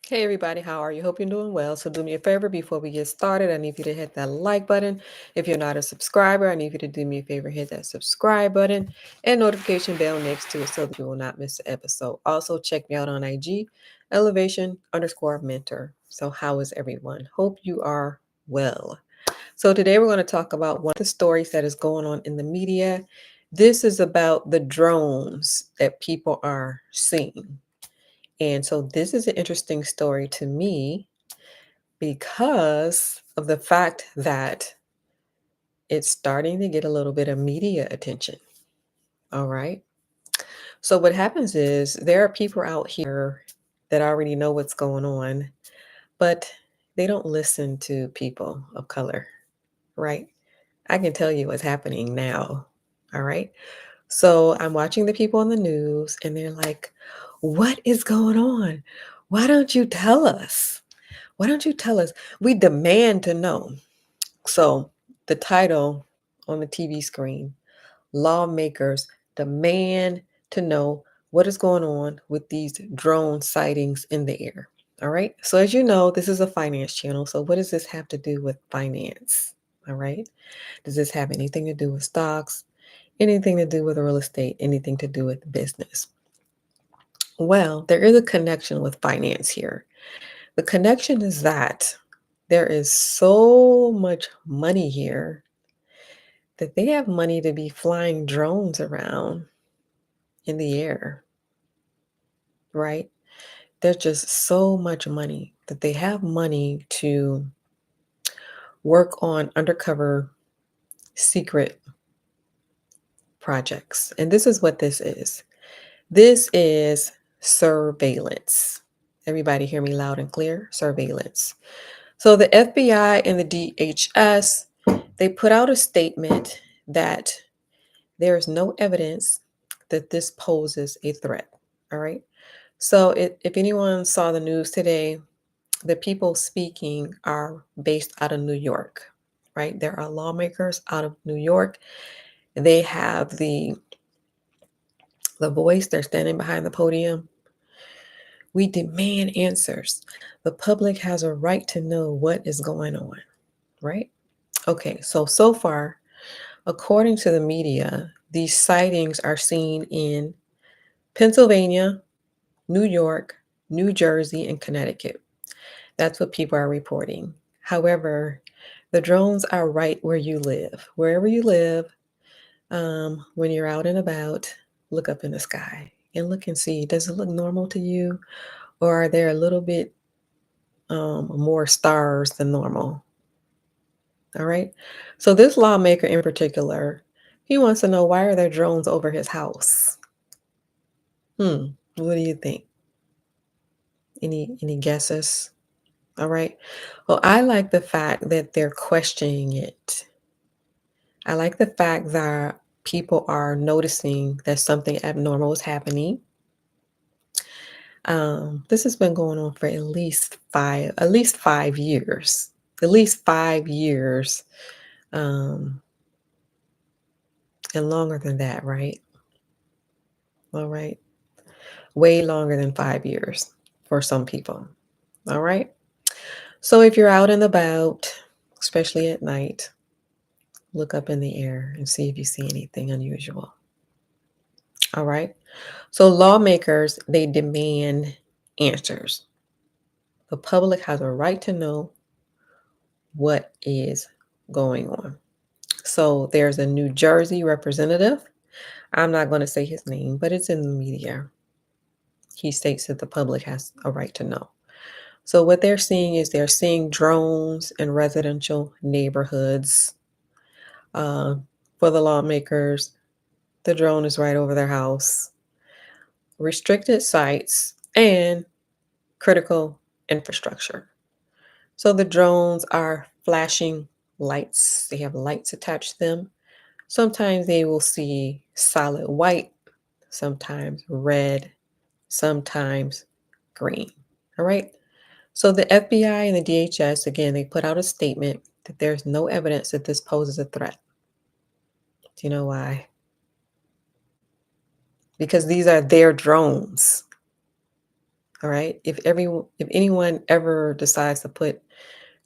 Hey everybody, how are you? Hope you're doing well. So do me a favor before we get started. I need you to hit that like button. If you're not a subscriber, I need you to do me a favor, hit that subscribe button and notification bell next to it so that you will not miss an episode. Also, check me out on IG, elevation_mentor. So how is everyone? Hope you are well. So today we're going to talk about one of the stories that is going on in the media. This is about the drones that people are seeing. And so this is an interesting story to me because of the fact that it's starting to get a little bit of media attention. All right. So what happens is there are people out here that already know what's going on, but they don't listen to people of color, right? I can tell you what's happening now. All right. So I'm watching the people on the news and they're like, what is going on? Why don't you tell us? Why don't you tell us? We demand to know. So, the title on the TV screen, lawmakers demand to know what is going on with these drone sightings in the air. All right. So, as you know, this is a finance channel. So, what does this have to do with finance? All right. Does this have anything to do with stocks? Anything to do with real estate? Anything to do with business? Well, there is a connection with finance here. The connection is that there is so much money here that they have money to be flying drones around in the air, right? There's just so much money that they have money to work on undercover secret projects. And this is what this is. This is surveillance. Everybody hear me loud and clear? Surveillance. So the FBI and the DHS, they put out a statement that there is no evidence that this poses a threat. All right. So if anyone saw the news today, the people speaking are based out of New York, right? There are lawmakers out of New York. They have the voice. They're standing behind the podium. We demand answers. The public has a right to know what is going on, right? Okay, so far, according to the media, these sightings are seen in Pennsylvania, New York, New Jersey, and Connecticut. That's what people are reporting. However, the drones are right where you live. Wherever you live, when you're out and about, look up in the sky and look and see, does it look normal to you? Or are there a little bit more stars than normal? All right. So this lawmaker in particular, he wants to know, why are there drones over his house? What do you think? Any guesses? All right. Well, I like the fact that they're questioning it. I like the fact that people are noticing that something abnormal is happening. This has been going on for at least 5 years. At least 5 years. Um, and longer than that, right? All right. Way longer than 5 years for some people. All right. So if you're out and about, especially at night, look up in the air and see if you see anything unusual. All right. So lawmakers, they demand answers. The public has a right to know what is going on. So there's a New Jersey representative. I'm not going to say his name, but it's in the media. He states that the public has a right to know. So what they're seeing is they're seeing drones in residential neighborhoods. Uh, for the lawmakers, the drone is right over their house. Restricted sites and critical infrastructure. So the drones are flashing lights. They have lights attached to them. Sometimes they will see solid white, sometimes red, sometimes green. All right. So the FBI and the DHS, again, they put out a statement that there's no evidence that this poses a threat. Do you know why? Because these are their drones. All right. If anyone ever decides to put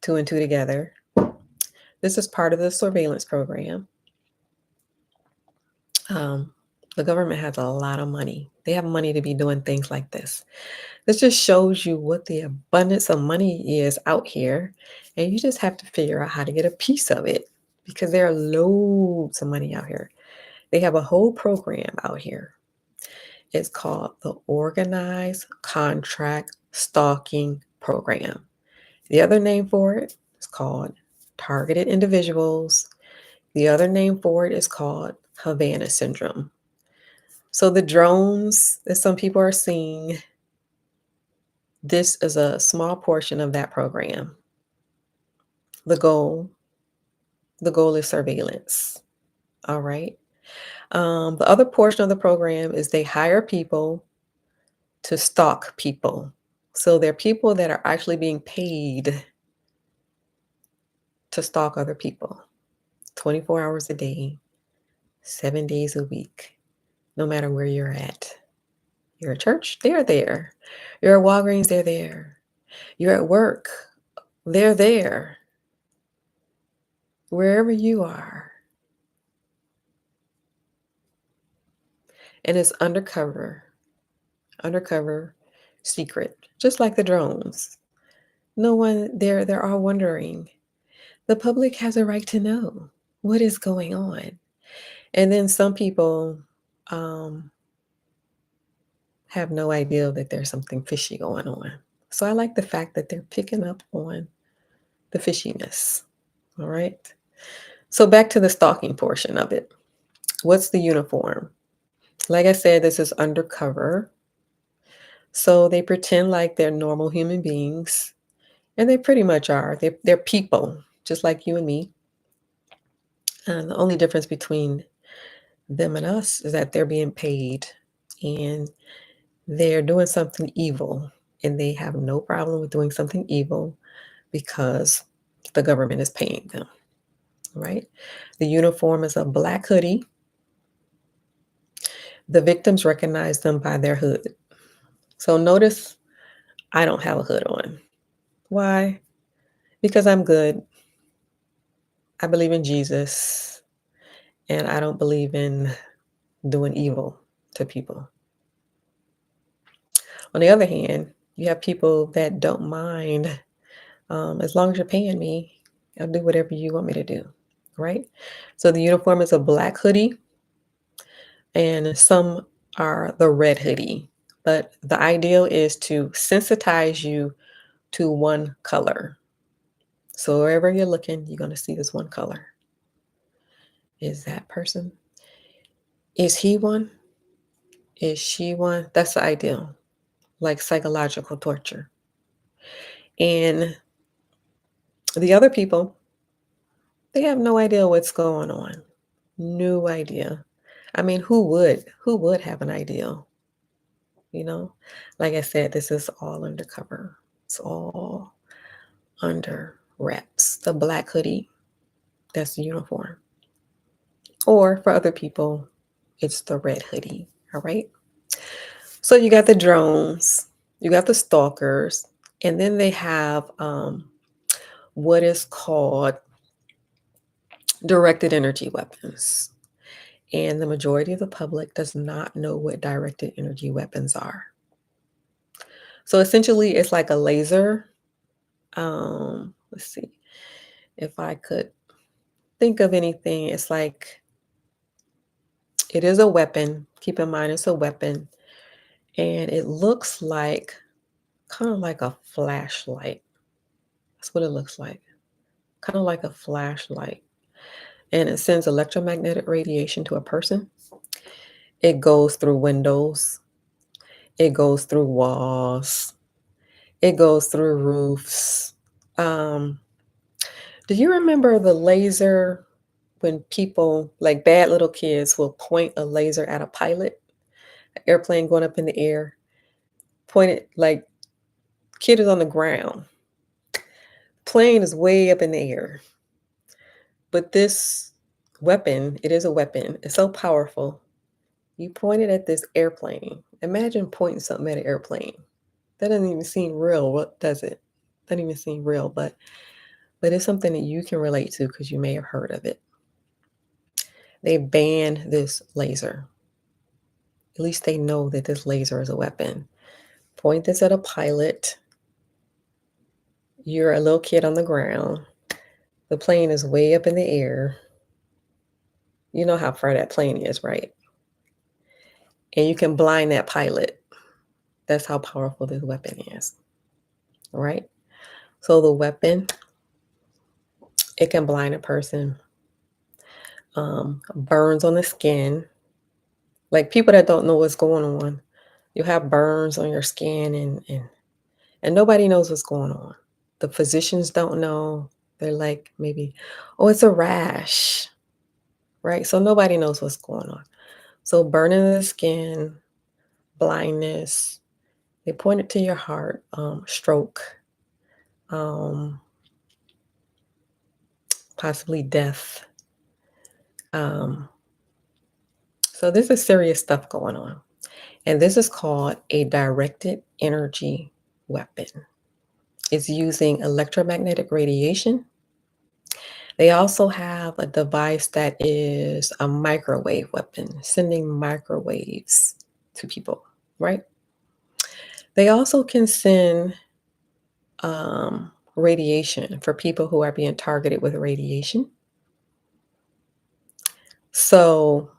two and two together, this is part of the surveillance program. Um, the government has a lot of money. They have money to be doing things like this. This just shows you what the abundance of money is out here, and you just have to figure out how to get a piece of it because there are loads of money out here. They have a whole program out here. It's called the Organized Contract Stalking Program. The other name for it is called Targeted Individuals. The other name for it is called Havana Syndrome. So the drones that some people are seeing, this is a small portion of that program. The goal, the goal is surveillance. All right. The other portion of the program is they hire people to stalk people. So they're people that are actually being paid to stalk other people 24 hours a day, 7 days a week, no matter where you're at. You're at church, they're there. You're at Walgreens, they're there. You're at work, they're there. Wherever you are. And it's undercover, secret, just like the drones. No one, they're all wondering. The public has a right to know what is going on. And then some people um, have no idea that there's something fishy going on. So I like the fact that they're picking up on the fishiness. All right. So back to the stalking portion of it. What's the uniform? Like I said, this is undercover. So they pretend like they're normal human beings, and they pretty much are. They're people, just like you and me. And the only difference between them and us is that they're being paid and they're doing something evil, and they have no problem with doing something evil because the government is paying them, right? The uniform is a black hoodie. The victims recognize them by their hood. So notice I don't have a hood on. Why? Because I'm good. I believe in Jesus, and I don't believe in doing evil to people. On the other hand, you have people that don't mind. As long as you're paying me, I'll do whatever you want me to do, right? So the uniform is a black hoodie, and some are the red hoodie. But the ideal is to sensitize you to one color. So wherever you're looking, you're going to see this one color. Is that person? Is he one? Is she one? That's the ideal, like psychological torture. And the other people, they have no idea what's going on. No idea. I mean, who would? Who would have an idea? You know? Like I said, this is all undercover. It's all under wraps. The black hoodie, that's the uniform. Or for other people, it's the red hoodie. All right. So you got the drones, you got the stalkers, and then they have what is called directed energy weapons. And the majority of the public does not know what directed energy weapons are. So essentially, it's like a laser. Let's see if I could think of anything. It's like it is a weapon. Keep in mind, it's a weapon, and it looks like kind of like a flashlight. That's what it looks like, kind of like a flashlight. And it sends electromagnetic radiation to a person. It goes through windows, it goes through walls, it goes through roofs. Um, do you remember the laser when people, like bad little kids, will point a laser at a pilot, an airplane going up in the air, point it like kid is on the ground, plane is way up in the air. But this weapon, it is a weapon, it's so powerful. You point it at this airplane. Imagine pointing something at an airplane. That doesn't even seem real. What does it? Doesn't even seem real, but it's something that you can relate to because you may have heard of it. They banned this laser. At least they know that this laser is a weapon. Point this at a pilot. You're a little kid on the ground. The plane is way up in the air. You know how far that plane is, right? And you can blind that pilot. That's how powerful this weapon is, right? So the weapon, it can blind a person, burns on the skin. Like people that don't know what's going on, you have burns on your skin and nobody knows what's going on. The physicians don't know. They're like maybe, oh, it's a rash, right? So nobody knows what's going on. So burning of the skin, blindness, they point it to your heart, stroke, um, possibly death. Um, so this is serious stuff going on. And this is called a directed energy weapon. It's using electromagnetic radiation. They also have a device that is a microwave weapon, sending microwaves to people, right? They also can send radiation for people who are being targeted with radiation. So,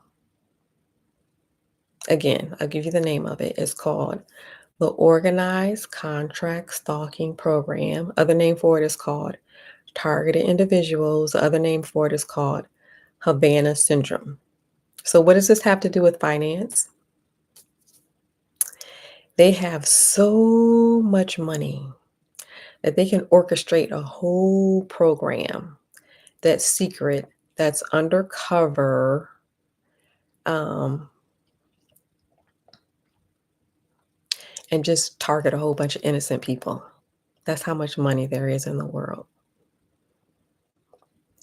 again, I'll give you the name of it. It's called the Organized Contract Stalking Program. Other name for it is called Targeted Individuals. The other name for it is called Havana Syndrome. So, what does this have to do with finance? They have so much money that they can orchestrate a whole program that's secret, that's undercover, um, and just target a whole bunch of innocent people. That's how much money there is in the world.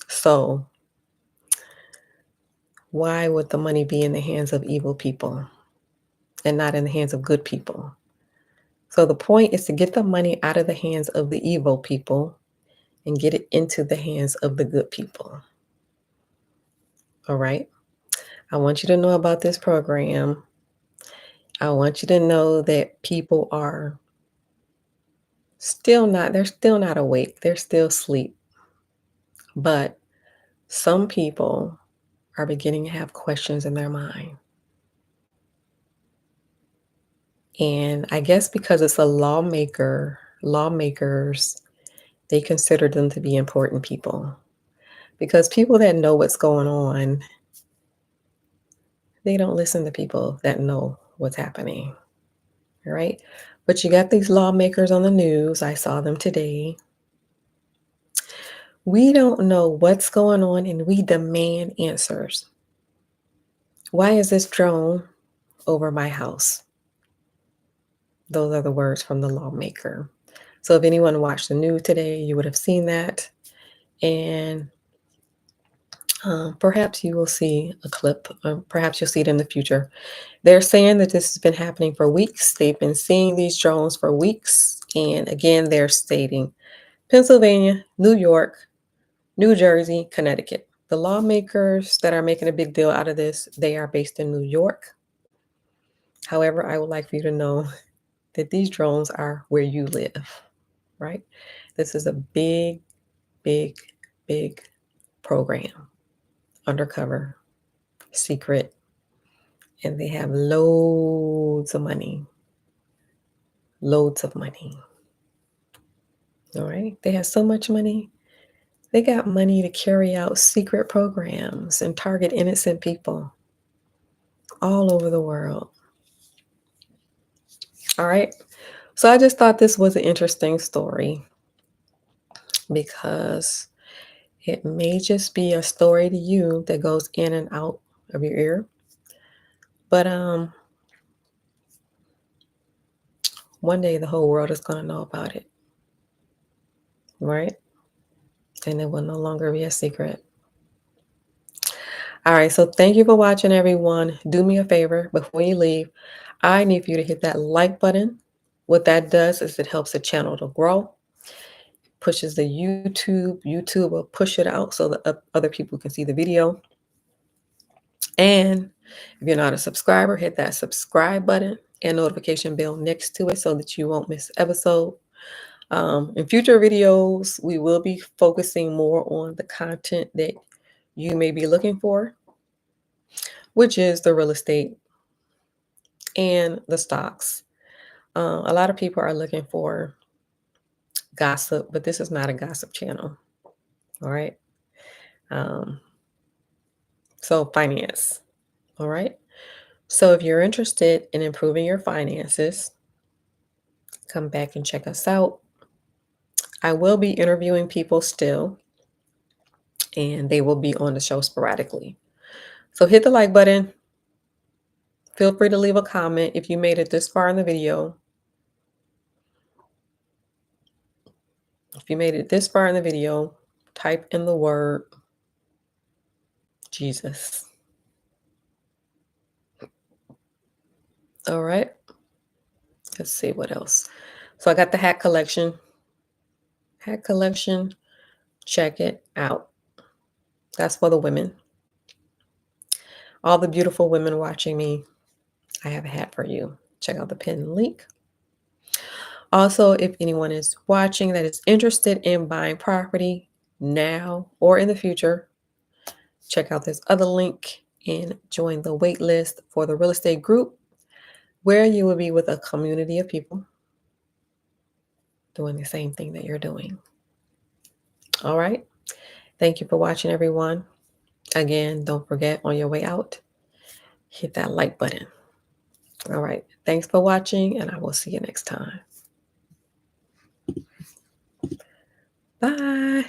So, why would the money be in the hands of evil people and not in the hands of good people? So, the point is to get the money out of the hands of the evil people and get it into the hands of the good people. All right. I want you to know about this program. I want you to know that people are they're still not awake. They're still asleep. But some people are beginning to have questions in their mind. And I guess because it's a lawmakers, they consider them to be important people. Because people that know what's going on, they don't listen to people that know what's happening. Right? But you got these lawmakers on the news. I saw them today. We don't know what's going on and we demand answers. Why is this drone over my house? Those are the words from the lawmaker. So if anyone watched the news today, you would have seen that. And perhaps you will see a clip, perhaps you'll see it in the future. They're saying that this has been happening for weeks. They've been seeing these drones for weeks. And again, they're stating Pennsylvania, New York, New Jersey, Connecticut. The lawmakers that are making a big deal out of this, they are based in New York. However, I would like for you to know that these drones are where you live, right? This is a big, big, big program, undercover, secret, and they have loads of money. Loads of money. All right. They have so much money. They got money to carry out secret programs and target innocent people all over the world. All right. So I just thought this was an interesting story because it may just be a story to you that goes in and out of your ear. But one day the whole world is going to know about it, right? And it will no longer be a secret. All right, so thank you for watching, everyone. Do me a favor before you leave. I need for you to hit that like button What that does is it helps the channel to grow, pushes the YouTube will push it out so that other people can see the video. And if you're not a subscriber, hit that subscribe button and notification bell next to it so that you won't miss episode. In future videos, we will be focusing more on the content that you may be looking for, which is the real estate and the stocks. A lot of people are looking for gossip, but this is not a gossip channel. All right. Um, so, finance. All right. So, if you're interested in improving your finances, come back and check us out. I will be interviewing people still, and they will be on the show sporadically. So, hit the like button. Feel free to leave a comment if you made it this far in the video. If you made it this far in the video, type in the word Jesus. All right. Let's see what else. So I got the hat collection. Hat collection. Check it out. That's for the women. All the beautiful women watching me, I have a hat for you. Check out the pinned link. Also, if anyone is watching that is interested in buying property now or in the future, check out this other link and join the wait list for the real estate group, where you will be with a community of people doing the same thing that you're doing. All right. Thank you for watching, everyone. Again, don't forget on your way out, hit that like button. All right. Thanks for watching, and I will see you next time. Bye.